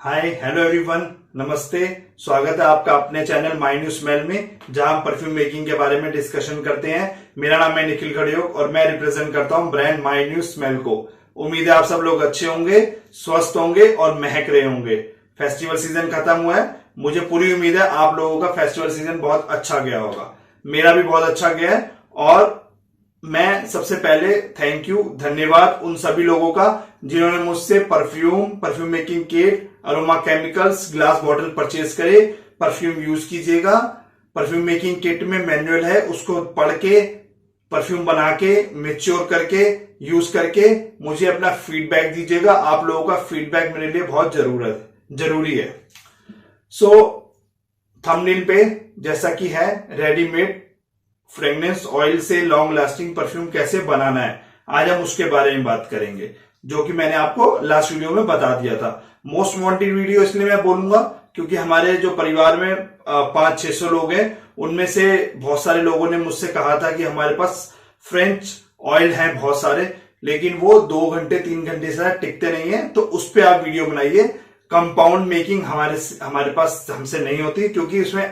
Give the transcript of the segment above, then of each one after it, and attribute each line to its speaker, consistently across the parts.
Speaker 1: Hi hello everyone, नमस्ते। स्वागत है आपका अपने चैनल माय न्यू स्मेल में, जहां हम परफ्यूम मेकिंग के बारे में डिस्कशन करते हैं। मेरा नाम है निखिल खड़ियोक और मैं रिप्रेजेंट करता हूं ब्रांड माय न्यू स्मेल को। उम्मीद है आप सब लोग अच्छे होंगे, स्वस्थ होंगे और महक रहे होंगे। फेस्टिवल सीजन खत्म हुआ है, मुझे पूरी उम्मीद है आप लोगों का फेस्टिवल सीजन बहुत अच्छा गया होगा। मेरा भी बहुत अच्छा गया है और मैं सबसे पहले थैंक यू, धन्यवाद उन सभी लोगों का जिन्होंने मुझसे perfume making kit, aroma chemicals, glass bottle purchase करे। परफ्यूम यूज कीजिएगा। परफ्यूम मेकिंग किट में मैनुअल है, उसको पढ़ के परफ्यूम बना के मेच्योर करके यूज करके मुझे अपना फीडबैक दीजिएगा। आप लोगों का फीडबैक मेरे लिए बहुत जरूरी है। सो थंबनेल पे जैसा कि है, रेडीमेड फ्रेग्रेंस ऑयल से लॉन्ग लास्टिंग परफ्यूम कैसे बनाना है, आज हम उसके बारे में बात करेंगे, जो कि मैंने आपको लास्ट वीडियो में बता दिया था। मोस्ट वांटेड वीडियो इसलिए मैं बोलूंगा क्योंकि हमारे जो परिवार में 500-600 लोग हैं, उनमें से बहुत सारे लोगों ने मुझसे कहा था कि हमारे पास फ्रेंच ऑयल हैं बहुत सारे, लेकिन वो 2 घंटे 3 घंटे से टिकते नहीं है, तो उस पर आप वीडियो बनाइए। कंपाउंड मेकिंग हमारे पास हमसे नहीं होती क्योंकि इसमें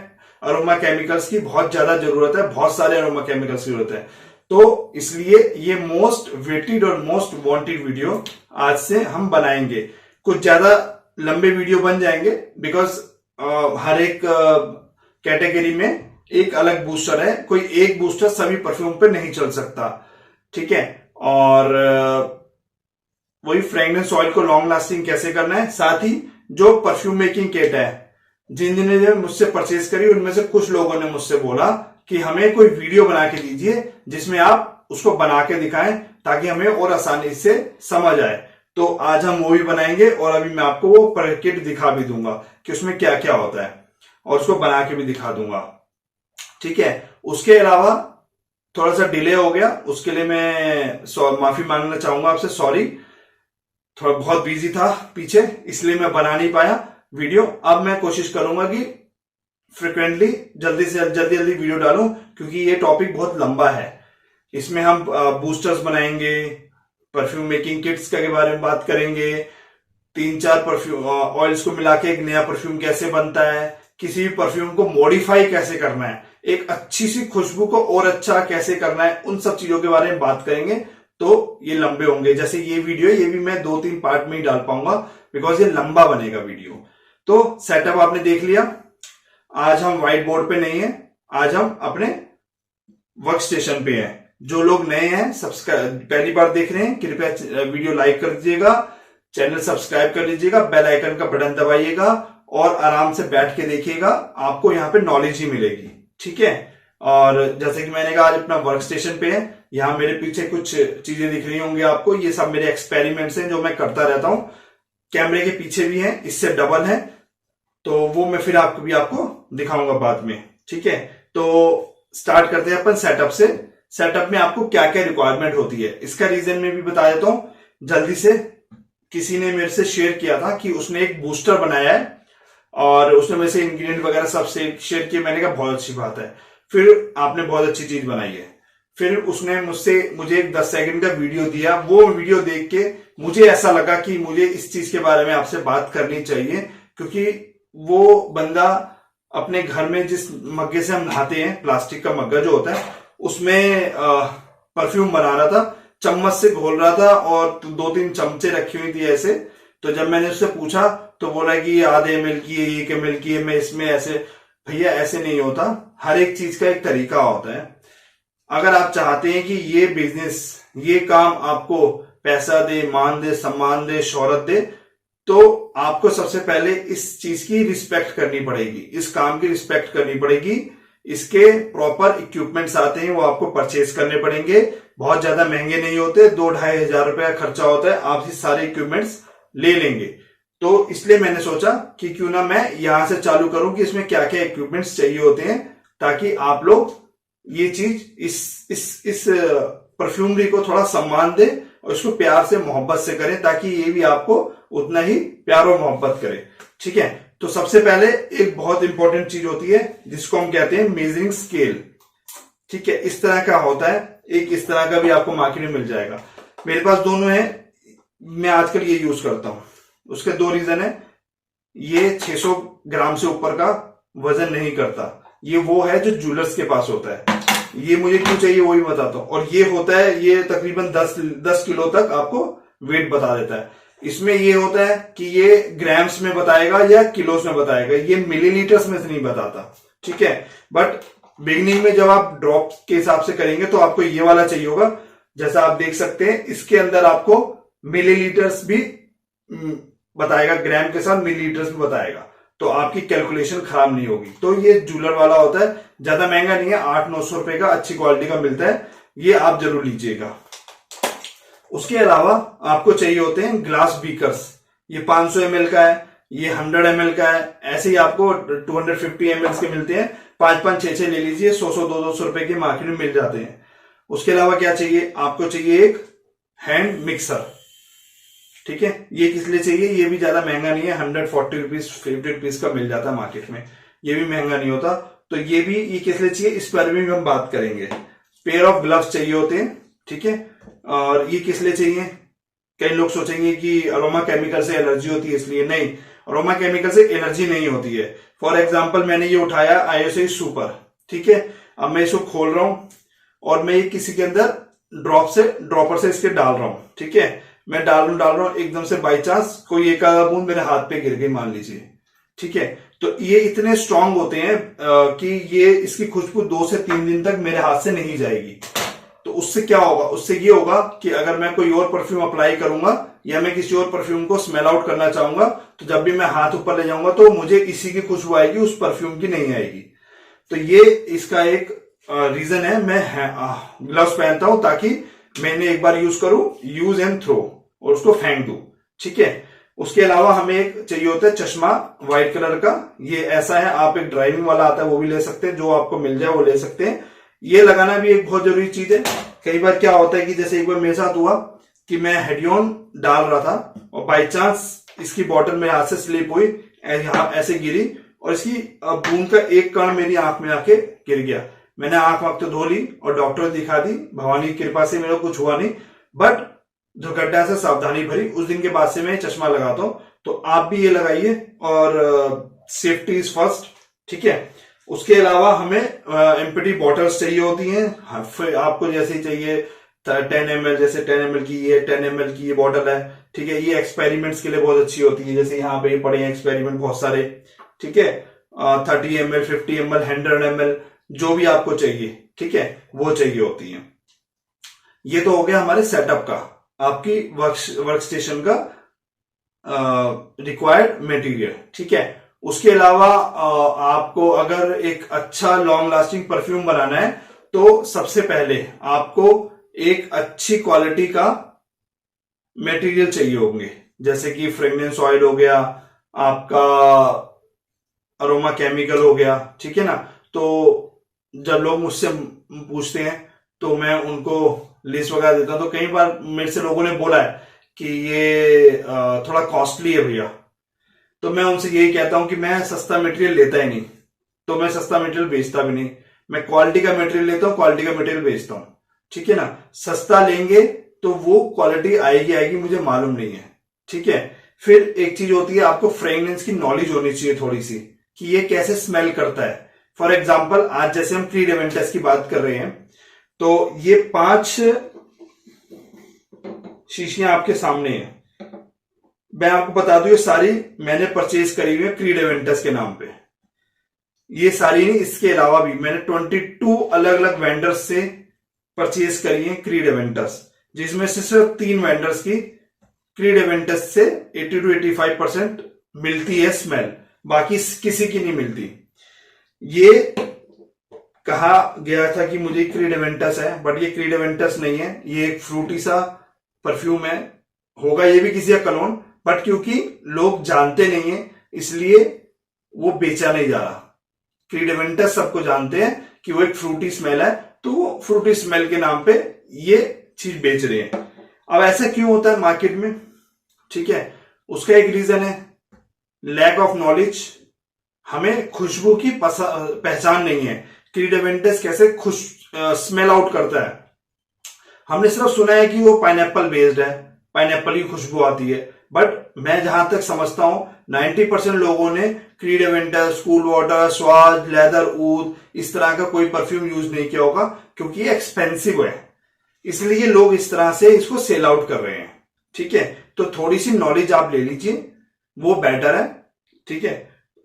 Speaker 1: अरोमा केमिकल्स की बहुत ज्यादा जरूरत है, बहुत सारे अरोमा केमिकल्स की जरूरत है। तो इसलिए ये मोस्ट वेटेड और मोस्ट वांटेड वीडियो आज से हम बनाएंगे। कुछ ज्यादा लंबे वीडियो बन जाएंगे बिकॉज हर एक कैटेगरी में एक अलग बूस्टर है, कोई एक बूस्टर सभी परफ्यूम पे नहीं चल सकता, ठीक है। और वही फ्रेग्रेंस ऑयल को लॉन्ग लास्टिंग कैसे करना है, साथ ही जो परफ्यूम मेकिंग किट है, जिन मुझसे परचेज करी उनमें से कुछ लोगों ने मुझसे बोला कि हमें कोई वीडियो बना के दीजिए जिसमें आप उसको बना के दिखाएं ताकि हमें और आसानी से समझ आए। तो आज हम वो भी बनाएंगे और अभी मैं आपको वो किट दिखा भी दूंगा कि उसमें क्या क्या होता है और उसको बना के भी दिखा दूंगा, ठीक है। उसके अलावा थोड़ा सा डिले हो गया, उसके लिए मैं माफी मांगना चाहूंगा आपसे, सॉरी। थोड़ा बहुत बिजी था पीछे, इसलिए मैं बना नहीं पाया वीडियो। अब मैं कोशिश करूंगा कि फ्रिक्वेंटली जल्दी वीडियो डालूं क्योंकि ये टॉपिक बहुत लंबा है। इसमें हम बूस्टर्स बनाएंगे, परफ्यूम मेकिंग किट्स के बारे में बात करेंगे, 3-4 परफ्यूम ऑयल्स को मिला के एक नया परफ्यूम कैसे बनता है, किसी भी परफ्यूम को मॉडिफाई कैसे करना है, एक अच्छी सी खुशबू को और अच्छा कैसे करना है, उन सब चीजों के बारे में बात करेंगे। तो ये लंबे होंगे, जैसे ये वीडियो ये भी मैं 2-3 पार्ट में ही डाल पाऊंगा बिकॉज ये लंबा बनेगा वीडियो। तो सेटअप आपने देख लिया। आज हम व्हाइट बोर्ड पे नहीं है, आज हम अपने वर्क स्टेशन पे हैं। जो लोग नए हैं, सब्सक्राइब पहली बार देख रहे हैं, कृपया वीडियो लाइक कर दीजिएगा, चैनल सब्सक्राइब कर लीजिएगा, बेल आइकन का बटन दबाइएगा और आराम से बैठ के देखिएगा, आपको यहाँ पे नॉलेज ही मिलेगी, ठीक है। और जैसे कि मैंने कहा, आज अपना वर्क स्टेशन पे है। यहाँ मेरे पीछे कुछ चीजें दिख रही होंगी आपको, ये सब मेरे एक्सपेरिमेंट्स हैं जो मैं करता रहता हूं। कैमरे के पीछे भी है, इससे डबल है, तो वो मैं फिर आपको दिखाऊंगा बाद में, ठीक है। तो स्टार्ट करते हैं अपन सेटअप से। सेटअप में आपको क्या क्या रिक्वायरमेंट होती है इसका रीजन में भी बता देता हूं जल्दी से। किसी ने मेरे से शेयर किया था कि उसने एक बूस्टर बनाया है और उसने मेरे से इंग्रेडिएंट वगैरह सब शेयर किए। मैंने कहा बहुत अच्छी बात है, फिर आपने बहुत अच्छी चीज बनाई है। फिर उसने मुझे एक 10 सेकंड का वीडियो दिया। वो वीडियो देख के मुझे ऐसा लगा कि मुझे इस चीज के बारे में आपसे बात करनी चाहिए, क्योंकि वो बंदा अपने घर में जिस मग्गे से हम नहाते हैं, प्लास्टिक का मग्गा जो होता है, उसमें परफ्यूम बना रहा था, चम्मच से घोल रहा था और 2-3 चमचे रखी हुई थी ऐसे। तो जब मैंने उससे पूछा तो बोला कि ये आधे ml की है, ये ml की है, मैं इसमें ऐसे। भैया ऐसे नहीं होता, हर एक चीज का एक तरीका होता है। अगर आप चाहते हैं कि ये बिजनेस, ये काम आपको पैसा दे, मान दे, सम्मान दे, शोहरत दे, तो आपको सबसे पहले इस चीज की रिस्पेक्ट करनी पड़ेगी, इस काम की रिस्पेक्ट करनी पड़ेगी। इसके प्रॉपर इक्विपमेंट्स आते हैं, वो आपको परचेज करने पड़ेंगे। बहुत ज्यादा महंगे नहीं होते, 2-2.5 हजार रुपए का खर्चा होता है, आप ये सारे इक्विपमेंट्स ले लेंगे। तो इसलिए मैंने सोचा कि क्यों ना मैं यहां से चालू करूं कि इसमें क्या क्या इक्विपमेंट्स चाहिए होते हैं, ताकि आप लोग ये चीज इस परफ्यूमरी को थोड़ा सम्मान दे और इसको प्यार से मोहब्बत से करें, ताकि ये भी आपको उतना ही प्यार और मोहब्बत करे, ठीक है। तो सबसे पहले एक बहुत इंपॉर्टेंट चीज होती है जिसको हम कहते हैं मेजरिंग स्केल, ठीक है। इस तरह का होता है, एक इस तरह का भी आपको मार्केट में मिल जाएगा। मेरे पास दोनों है, मैं आजकल ये यूज करता हूं। उसके 2 रीजन है। ये 600 ग्राम से ऊपर का वजन नहीं करता। ये वो है जो जूलर्स के पास होता है। ये मुझे क्यों चाहिए वो भी बताता हूं। और ये होता है, ये तकरीबन 10 किलो तक आपको वेट बता देता है। इसमें ये होता है कि ये ग्राम्स में बताएगा या किलोस में बताएगा, ये मिलीलीटर्स में से नहीं बताता, ठीक है। बट बिगनिंग में जब आप ड्रॉप के हिसाब से करेंगे तो आपको ये वाला चाहिए होगा। जैसा आप देख सकते हैं इसके अंदर आपको मिलीलीटर्स भी बताएगा, ग्राम के साथ मिलीलीटर्स भी बताएगा, तो आपकी कैलकुलेशन खराब नहीं होगी। तो ये जूलर वाला होता है, ज्यादा महंगा नहीं है, 800-900 रुपए का अच्छी क्वालिटी का मिलता है, ये आप जरूर लीजिएगा। उसके अलावा आपको चाहिए होते हैं ग्लास बीकर्स। ये 500 ml का है, ये 100 ml का है, ऐसे ही आपको 250 ml के मिलते हैं। 5-5, 6-6 ले लीजिए, 100-100, 200 रुपए के मार्केट में मिल जाते हैं। उसके अलावा क्या चाहिए आपको, चाहिए एक हैंड मिक्सर, ठीक है। ये किस लिए चाहिए, ये भी ज्यादा महंगा नहीं है, 140 रुपीज 50 रुपीज का मिल जाता है मार्केट में, ये भी महंगा नहीं होता। तो ये किस लिए चाहिए इस बारे में भी हम बात करेंगे। पेयर ऑफ ग्लव्स चाहिए होते हैं, ठीक है। और ये किस लिए चाहिए, कई लोग सोचेंगे कि अरोमा केमिकल से एलर्जी होती है इसलिए, नहीं, अरोमा केमिकल से एलर्जी नहीं होती है। फॉर एग्जाम्पल मैंने ये उठाया आईओसी सुपर, ठीक है। अब मैं इसको खोल रहा हूं और मैं ये किसी के अंदर ड्रॉपर से इसके डाल रहा हूं, ठीक है। मैं डाल रहा हूं, एकदम से बाई चांस कोई एक आधा बूंद मेरे हाथ पे गिर गई मान लीजिए, ठीक है। तो ये इतने स्ट्रांग होते हैं कि ये इसकी खुशबू 2 से 3 दिन तक मेरे हाथ से नहीं जाएगी। तो उससे क्या होगा, उससे ये होगा कि अगर मैं कोई और परफ्यूम अप्लाई करूंगा या मैं किसी और परफ्यूम को स्मेल आउट करना चाहूंगा, तो जब भी मैं हाथ ऊपर ले जाऊंगा तो मुझे इसी की खुशबू आएगी, उस परफ्यूम की नहीं आएगी। तो ये इसका एक रीजन है। मैं ग्लव्स पहनता हूं ताकि मैंने एक बार यूज करूं, यूज एंड थ्रो, और उसको फेंक दूं, ठीक है। उसके अलावा हमें एक चाहिए होता है चश्मा व्हाइट कलर का। ये ऐसा है, आप एक ड्राइविंग वाला आता है वो भी ले सकते हैं, जो आपको मिल जाए वो ले सकते हैं। ये लगाना भी एक बहुत जरूरी चीज है। कई बार क्या होता है कि जैसे एक बार मेरे साथ हुआ कि मैं हेडियोन डाल रहा था और बाई चांस इसकी बॉटल मेरे हाथ से स्लिप हुई, ऐसे गिरी और इसकी बूंद का एक कण मेरी आंख में आके गिर गया। मैंने आंख वक्त धो ली और डॉक्टर दिखा दी, भगवान की कृपा से मेरे को कुछ हुआ नहीं, बट दुर्घटना से सावधानी भरी। उस दिन के बाद से मैं चश्मा लगाता हूं, तो आप भी ये लगाइए और सेफ्टी इज फर्स्ट, ठीक है। उसके अलावा हमें एम्प्टी बॉटल्स चाहिए होती हैं। फिर आपको जैसे चाहिए 10 ml, जैसे 10 ml की ये 10 ml की ये बॉटल है, ठीक है। ये एक्सपेरिमेंट्स के लिए बहुत अच्छी होती है, जैसे यहाँ पे पड़े हैं एक्सपेरिमेंट बहुत सारे, ठीक है। 30 ml, 50 ml, 100 ml, जो भी आपको चाहिए, ठीक है, वो चाहिए होती है। ये तो हो गया हमारे सेटअप का, आपकी वर्क स्टेशन का रिक्वायर्ड मटेरियल, ठीक है। उसके अलावा आपको अगर एक अच्छा लॉन्ग लास्टिंग परफ्यूम बनाना है तो सबसे पहले आपको एक अच्छी क्वालिटी का मटेरियल चाहिए होंगे, जैसे कि फ्रेग्रेंस ऑयल हो गया, आपका अरोमा केमिकल हो गया, ठीक है ना। तो जब लोग मुझसे पूछते हैं तो मैं उनको लिस्ट वगैरह देता हूं। तो कई बार मेरे से लोगों ने बोला है कि ये थोड़ा कॉस्टली है भैया, तो मैं उनसे यही कहता हूं कि मैं सस्ता मटेरियल लेता ही नहीं, तो मैं सस्ता मटेरियल बेचता भी नहीं। मैं क्वालिटी का मटेरियल लेता हूं, क्वालिटी का मटेरियल बेचता हूं, ठीक है ना। सस्ता लेंगे तो वो क्वालिटी आएगी मुझे मालूम नहीं है, ठीक है। फिर एक चीज होती है, आपको फ्रेग्रेंस की नॉलेज होनी चाहिए थोड़ी सी कि ये कैसे स्मेल करता है। फॉर एग्जाम्पल आज जैसे हम क्रीड एवेंटस की बात कर रहे हैं, तो ये 5 शीशियां आपके सामने हैं। मैं आपको बता दूं ये सारी मैंने परचेज करी हुई है क्रीड एवेंटस के नाम पे। ये सारी नहीं, इसके अलावा भी मैंने 22 अलग अलग वेंडर्स से परचेज करी है क्रीड एवेंटस, जिसमें से सिर्फ 3 वेंडर्स की क्रीड एवेंटस से 80 to 85% मिलती है स्मेल, बाकी किसी की नहीं मिलती। ये कहा गया था कि मुझे क्रीड एवेंटस है, बट ये क्रीड एवेंटस नहीं है, ये एक फ्रूटी सा परफ्यूम है। होगा ये भी किसी का कलोन, बट क्योंकि लोग जानते नहीं है इसलिए वो बेचा नहीं जा रहा। क्रीड एवेंटस सबको जानते हैं कि वो एक फ्रूटी स्मेल है, तो वो फ्रूटी स्मेल के नाम पे ये चीज बेच रहे हैं। अब ऐसा क्यों होता है मार्केट में, ठीक है, उसका एक रीजन है लैक ऑफ नॉलेज। हमें खुशबू की पहचान नहीं है, क्रीड एवेंटस कैसे स्मेल आउट करता है। हमने सिर्फ सुना है कि वो पाइनएप्पल बेस्ड है, पाइनएप्पल की खुशबू आती है, बट मैं जहां तक समझता हूं 90% लोगों ने Creed Aventus, Cool Water, Sauvage, Leather Oud इस तरह का कोई परफ्यूम यूज नहीं किया होगा, क्योंकि ये एक्सपेंसिव है, इसलिए लोग इस तरह से इसको सेल आउट कर रहे हैं। ठीक है, तो थोड़ी सी नॉलेज आप ले लीजिए, वो बेटर है। ठीक है,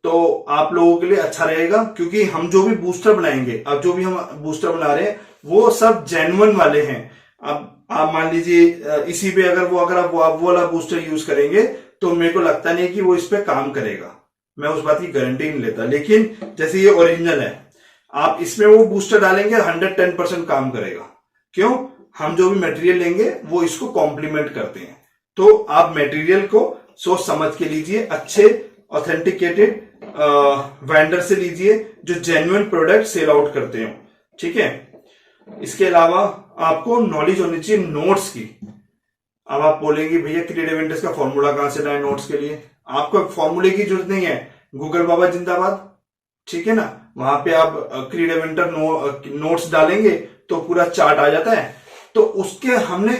Speaker 1: तो आप लोगों के लिए अच्छा रहेगा, क्योंकि हम जो भी बूस्टर बनाएंगे, अब जो भी हम बूस्टर बना रहे हैं वो सब जेन्युइन वाले हैं। अब आप मान लीजिए इसी पे अगर आप वो वाला बूस्टर यूज करेंगे तो मेरे को लगता नहीं कि वो इस पे काम करेगा, मैं उस बात की गारंटी नहीं लेता। लेकिन जैसे ये ओरिजिनल है, आप इसमें वो बूस्टर डालेंगे 110% काम करेगा। क्यों? हम जो भी मटेरियल लेंगे वो इसको कॉम्प्लीमेंट करते हैं। तो आप मटेरियल को सोच समझ के लीजिए, अच्छे ऑथेंटिकेटेड वेंडर से लीजिए जो जेन्युइन प्रोडक्ट सेल आउट करते हो। ठीक है, इसके अलावा आपको नॉलेज होनी चाहिए नोट्स की। अब आप बोलेंगे भैया क्रीड एवेंटस का फॉर्मूला कहां से लाए नोट्स के लिए? आपको फॉर्मूले की जरूरत नहीं है, गूगल बाबा जिंदाबाद। ठीक है ना, वहां पे आप क्रीड एवेंटर नोट्स डालेंगे तो पूरा चार्ट आ जाता है। तो उसके हमने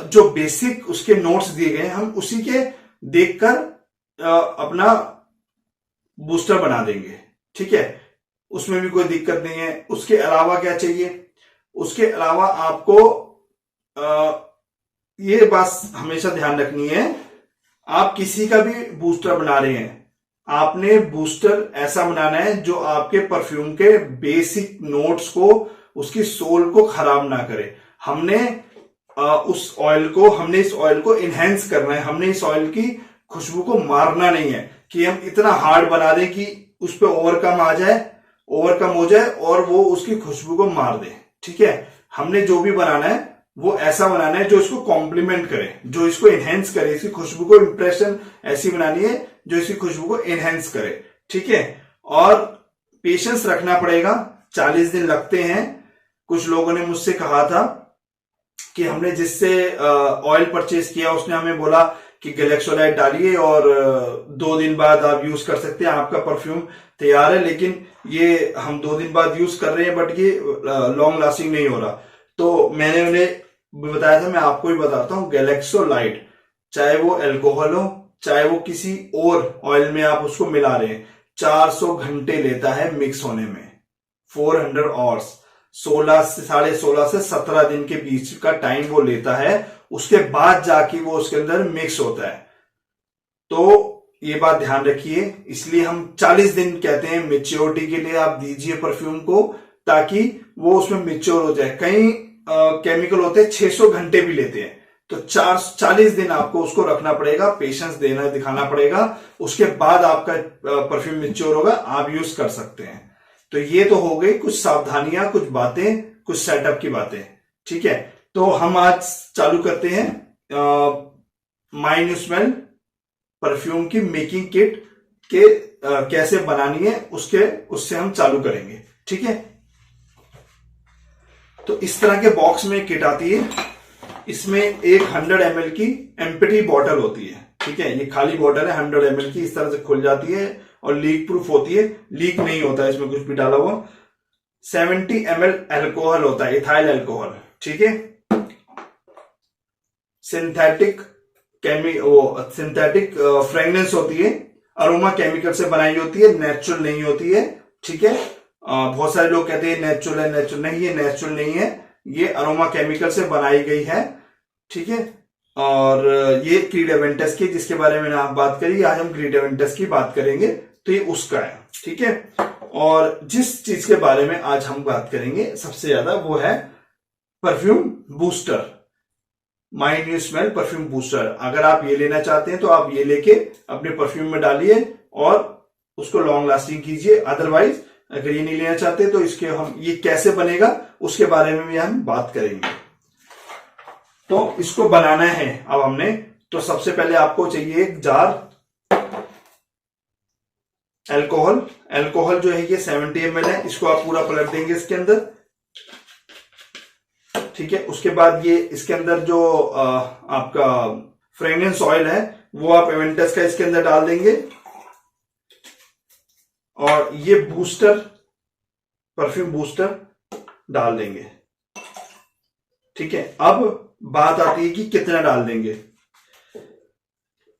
Speaker 1: जो बेसिक उसके नोट्स दिए गए हम उसी के देखकर अपना बूस्टर बना देंगे। ठीक है, उसमें भी कोई दिक्कत नहीं है। उसके अलावा क्या चाहिए? उसके अलावा आपको ये बात हमेशा ध्यान रखनी है, आप किसी का भी बूस्टर बना रहे हैं, आपने बूस्टर ऐसा बनाना है जो आपके परफ्यूम के बेसिक नोट्स को, उसकी सोल को खराब ना करे। हमने इस ऑयल को इनहेंस करना है, हमने इस ऑयल की खुशबू को मारना नहीं है कि हम इतना हार्ड बना दें कि उस पर ओवरकम हो जाए और वो उसकी खुशबू को मार दे। ठीक है, हमने जो भी बनाना है वो ऐसा बनाना है जो इसको कॉम्प्लीमेंट करे, जो इसको इनहेंस करे, इसकी खुशबू को, इंप्रेशन ऐसी बनानी है जो इसकी खुशबू को इनहेंस करे। ठीक है, और पेशेंस रखना पड़ेगा, 40 दिन लगते हैं। कुछ लोगों ने मुझसे कहा था कि हमने जिससे ऑयल परचेज किया उसने हमें बोला कि गैलेक्सोलाइट डालिए और 2 दिन बाद आप यूज कर सकते हैं, आपका परफ्यूम तैयार है। लेकिन ये हम 2 दिन बाद यूज कर रहे हैं बट ये लॉन्ग लास्टिंग नहीं हो रहा। तो मैंने उन्हें बताया था, मैं आपको भी बताता हूं, गैलेक्सोलाइट चाहे वो अल्कोहल हो चाहे वो किसी और ऑयल में आप उसको मिला रहे हैं, 400 घंटे लेता है मिक्स होने में, 400 आवर्स, 16 से 17 दिन के बीच का टाइम वो लेता है। उसके बाद जाके वो उसके अंदर मिक्स होता है। तो ये बात ध्यान रखिए, इसलिए हम 40 दिन कहते हैं मेच्योरिटी के लिए आप दीजिए परफ्यूम को, ताकि वो उसमें मेच्योर हो जाए। कई केमिकल होते हैं 600 घंटे भी लेते हैं, तो 40 दिन आपको उसको रखना पड़ेगा, पेशेंस दिखाना पड़ेगा। उसके बाद आपका परफ्यूम मेच्योर होगा, आप यूज कर सकते हैं। तो ये तो हो गई कुछ सावधानियां, कुछ बातें, कुछ सेटअप की बातें। ठीक है, तो हम आज चालू करते हैं माय न्यू स्मेल परफ्यूम की मेकिंग किट के कैसे बनानी है उससे हम चालू करेंगे। ठीक है, तो इस तरह के बॉक्स में किट आती है। इसमें एक 100 ml की एम्प्टी बॉटल होती है। ठीक है, ये खाली बॉटल है 100 ml की, इस तरह से खुल जाती है और लीक प्रूफ होती है, लीक नहीं होता है इसमें कुछ भी डाला हुआ। 70 ml अल्कोहल होता है, इथाइल अल्कोहल। ठीक है, सिंथेटिक फ्रेग्रेंस होती है, अरोमा केमिकल से बनाई होती है, नेचुरल नहीं होती है। ठीक है, बहुत सारे लोग कहते हैं नेचुरल है, नेचुरल नहीं, ये नेचुरल नहीं है, ये अरोमा केमिकल से बनाई गई है। ठीक है, और ये क्रीड एवेंटस की जिसके बारे में आप बात करी, आज हम क्रीड एवेंटस की बात करेंगे, तो ये उसका है। ठीक है, और जिस चीज के बारे में आज हम बात करेंगे सबसे ज्यादा वो है perfume booster, my new smell perfume booster. अगर आप ये लेना चाहते हैं तो आप ये लेके अपने परफ्यूम में डालिए और उसको लॉन्ग लास्टिंग कीजिए। अदरवाइज अगर ये नहीं लेना चाहते तो इसके हम ये कैसे बनेगा उसके बारे में भी हम बात करेंगे। तो इसको बनाना है अब हमने, तो सबसे पहले आपको चाहिए एक जार अल्कोहल जो है ये 70 ml है, इसको आप पूरा पलट देंगे इसके अंदर। ठीक है, उसके बाद ये इसके अंदर जो आपका फ्रेग्रेंस ऑयल है वो आप एवेंटस का इसके अंदर डाल देंगे, और ये बूस्टर, परफ्यूम बूस्टर डाल देंगे। ठीक है, अब बात आती है कि कितना डाल देंगे।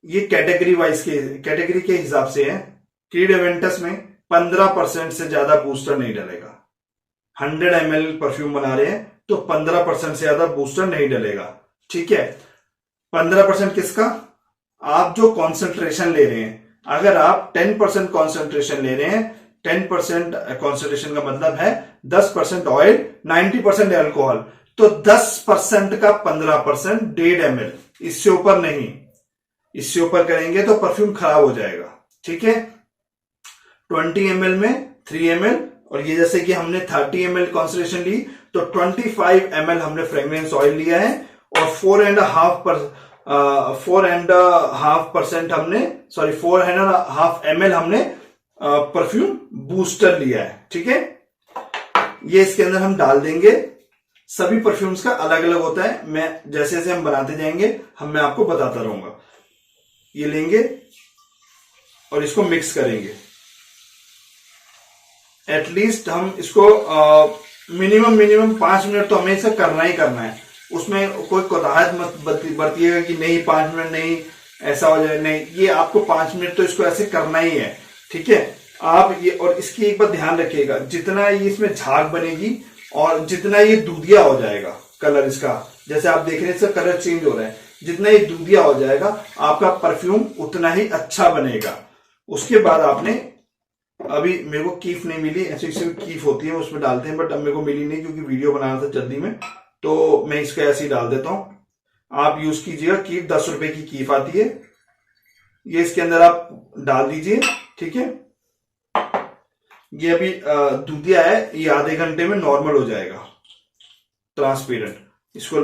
Speaker 1: ये कैटेगरी के हिसाब से है। क्रीड एवेंटस में 15% से ज्यादा बूस्टर नहीं डलेगा। 100 ml परफ्यूम बना रहे हैं तो 15% से ज्यादा बूस्टर नहीं डलेगा। ठीक है, 15% किसका? आप जो कॉन्सेंट्रेशन ले रहे हैं। अगर आप 10% कॉन्सेंट्रेशन ले रहे हैं, 10% कॉन्सेंट्रेशन का मतलब है 10% ऑयल, 90% एल्कोहल, तो 10% का 15% 1.5 ml, इससे ऊपर नहीं। इससे ऊपर करेंगे तो परफ्यूम खराब हो जाएगा। ठीक है, 20 ml में 3 ml, और ये जैसे कि हमने 30 ml कॉन्सेंट्रेशन ली तो 25 ml हमने फ्रेग्रेंस ऑयल लिया है, और 4.5% हमने 4.5 ml हमने परफ्यूम बूस्टर लिया है। ठीक है, ये इसके अंदर हम डाल देंगे। सभी परफ्यूम्स का अलग अलग होता है, मैं जैसे जैसे हम बनाते जाएंगे मैं आपको बताता रहूंगा। ये लेंगे और इसको मिक्स करेंगे। एटलीस्ट हम इसको मिनिमम 5 मिनट तो हमें इसे करना ही करना है। उसमें कोई कोताहत मत बरतिएगा कि नहीं 5 मिनट नहीं, ऐसा हो जाए, नहीं, ये आपको 5 मिनट तो इसको ऐसे करना ही है। ठीक है, आप ये, और इसकी एक बात ध्यान रखिएगा, जितना ये इसमें झाग बनेगी और जितना ये दूधिया हो जाएगा कलर इसका, जैसे आप देख रहे हैं इसका कलर चेंज हो रहा है, जितना ये दूधिया हो जाएगा आपका परफ्यूम उतना ही अच्छा बनेगा। उसके बाद आपने, अभी मेरे को कीफ नहीं मिली, ऐसे कीफ होती है उसमें डालते हैं, बट अब मेरे को मिली नहीं क्योंकि वीडियो बनाना था जल्दी में, तो मैं इसको ऐसे ही डाल देता हूं। आप यूज कीजिएगा कीफ, 10 रुपए की कीफ आती है, ये इसके अंदर आप डाल दीजिए। ठीक है, ये अभी दूधिया है, ये आधे घंटे में नॉर्मल हो जाएगा, ट्रांसपेरेंट। इसको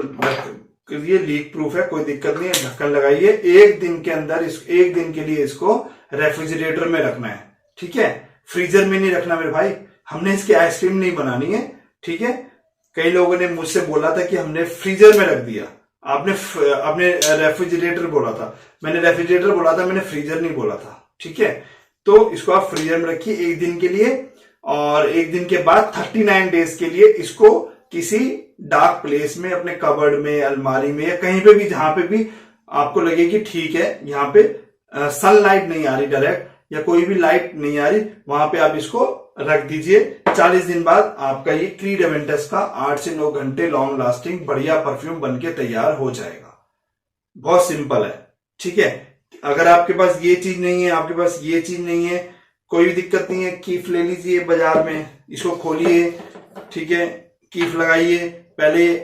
Speaker 1: ये लीक प्रूफ है, कोई दिक्कत नहीं है, ढक्कन लगाइए। एक दिन के अंदर एक दिन के लिए इसको रेफ्रिजरेटर में रखना है। ठीक है, फ्रीजर में नहीं रखना मेरे भाई, हमने इसकी आइसक्रीम नहीं बनानी है। ठीक है, कई लोगों ने मुझसे बोला था कि हमने फ्रीजर में रख दिया, आपने रेफ्रिजरेटर बोला था, मैंने रेफ्रिजरेटर बोला था, मैंने फ्रीजर नहीं बोला था। ठीक है, तो इसको आप फ्रीजर में रखिए एक दिन के लिए, और एक दिन के बाद 39 डेज के लिए इसको किसी डार्क प्लेस में, अपने कबर्ड में, अलमारी में, या कहीं पे भी जहां पे भी आपको लगे कि ठीक है यहाँ पे सनलाइट नहीं आ रही डायरेक्ट, या कोई भी लाइट नहीं आ रही, वहां पे आप इसको रख दीजिए। 40 दिन बाद आपका ये क्रीड एवेंटस का 8 से 9 घंटे लॉन्ग लास्टिंग बढ़िया परफ्यूम बनके तैयार हो जाएगा। बहुत सिंपल है। ठीक है, अगर आपके पास ये चीज नहीं है, आपके पास ये चीज नहीं है, कोई भी दिक्कत नहीं है, कीफ ले लीजिए बाजार में, इसको खोलिए। ठीक है, कीफ लगाइए, पहले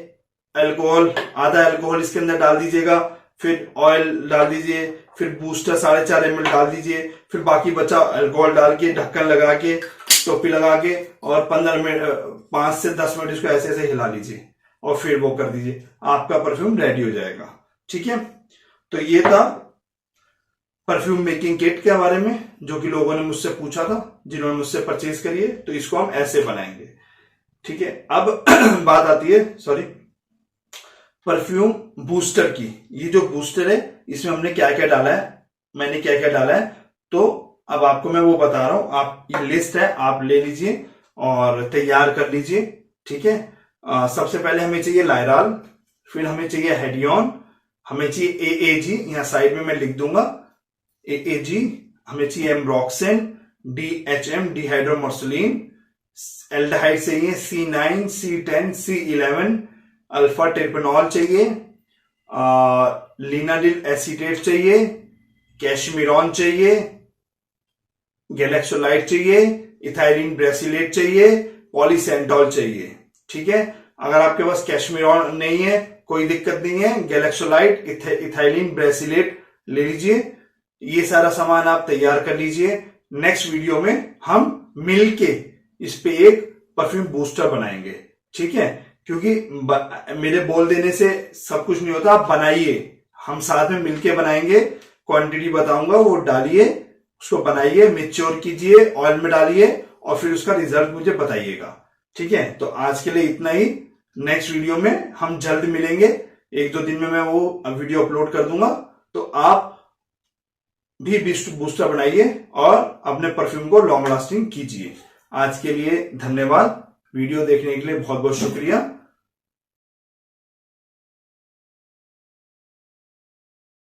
Speaker 1: अल्कोहल, आधा अल्कोहल इसके अंदर डाल दीजिएगा, फिर ऑयल डाल दीजिए, फिर बूस्टर 4.5 ml डाल दीजिए, फिर बाकी बचा अल्कोहल डाल के, ढक्कन लगा के, टोपी लगा के, और 5 से 10 मिनट इसको ऐसे ऐसे हिला लीजिए, और फिर वो कर दीजिए, आपका परफ्यूम रेडी हो जाएगा। ठीक है, तो ये था परफ्यूम मेकिंग किट के बारे में, जो कि लोगों ने मुझसे पूछा था, जिन्होंने मुझसे परचेज करी है, तो इसको हम ऐसे बनाएंगे। ठीक है, अब बात आती है परफ्यूम बूस्टर की। ये जो बूस्टर है इसमें हमने क्या क्या डाला है, मैंने क्या क्या डाला है, तो अब आपको मैं वो बता रहा हूं। आप, ये लिस्ट है, आप ले लीजिए और तैयार कर लीजिए। ठीक है, सबसे पहले हमें चाहिए लायराल, फिर हमें चाहिए हेडियन, हमें चाहिए AAG, यहां साइड में मैं लिख दूंगा AAG, हमें चाहिए एम्ब्रोक्सेन, DHM डिहाइड्रोमर्सोलिन, एल्डिहाइड चाहिए C9, C10, C11, अल्फा टेर्पेनॉल चाहिए, लिनाडिल एसीटेट चाहिए, कैशमीरॉन चाहिए, गैलेक्सोलाइट चाहिए, इथाइलिन ब्रेसिलेट चाहिए, पॉलीसेंटॉल चाहिए। ठीक है, अगर आपके पास कैशमीरॉन नहीं है कोई दिक्कत नहीं है, गैलेक्सोलाइट, इथाइलिन ब्रेसिलेट ले लीजिए। ये सारा सामान आप तैयार कर लीजिए। नेक्स्ट वीडियो में हम मिलके इस पे एक परफ्यूम बूस्टर बनाएंगे। ठीक है, क्योंकि मेरे बोल देने से सब कुछ नहीं होता, आप बनाइए, हम साथ में मिलके बनाएंगे। क्वांटिटी बताऊंगा, वो डालिए, उसको बनाइए, मैच्योर कीजिए, ऑयल में डालिए, और फिर उसका रिजल्ट मुझे बताइएगा। ठीक है, तो आज के लिए इतना ही। नेक्स्ट वीडियो में हम जल्द मिलेंगे, 1-2 दिन में मैं वो वीडियो अपलोड कर दूंगा। तो आप भी बूस्टर बनाइए और अपने परफ्यूम को लॉन्ग लास्टिंग कीजिए। आज के लिए धन्यवाद, वीडियो देखने के लिए बहुत बहुत शुक्रिया।